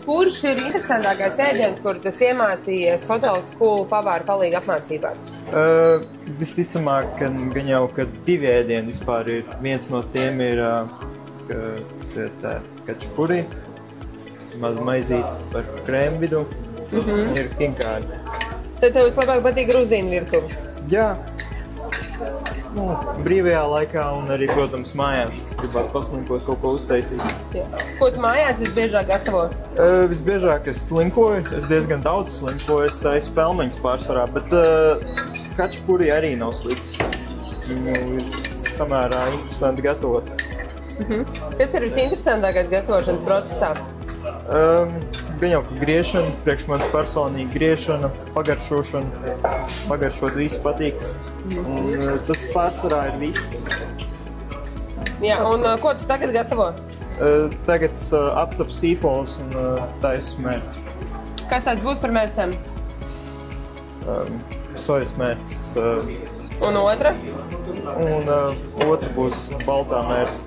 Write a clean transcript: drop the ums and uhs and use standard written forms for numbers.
Kurš ir interesantākais ēdiens, kur tas iemācījies Hotel School pavāra palīga apmācībās? Visticamāk, gan jau, ka 2 ēdieni vispār ir. Viens no tiem ir kačpuri, kas ir maza maizīte par krēmu vidu, ir kinkāri. Tad tev vislabāk patīk grūzīnu virtuve? Jā. Brīvajā laikā un arī, protams, mājās. Gribās paslinkot, kaut ko uztaisīt. Jā. Ko tu mājās visbiežāk gatavo? Visbiežāk es slinkoju. Es diezgan daudz slinkoju. Es taisu pelmeņus pārsvarā, bet kačpuri arī nav slikts. Viņu ir samērā interesanti gatavot. Kas ir visinteresantākais gatavošanas procesā? Gan jau, ka griešana, priekš manis personīgi griešana, pagaršošana. Pagaršot visu patīk. Un tas pārsvarā ir viss. Jā, un ko tu tagad gatavo? Tagad es apcepu sīpols un taisu mērci. Kas tāds būs par mērcēm? Sojas mērcis. Un otra? Un otra būs baltā mērci.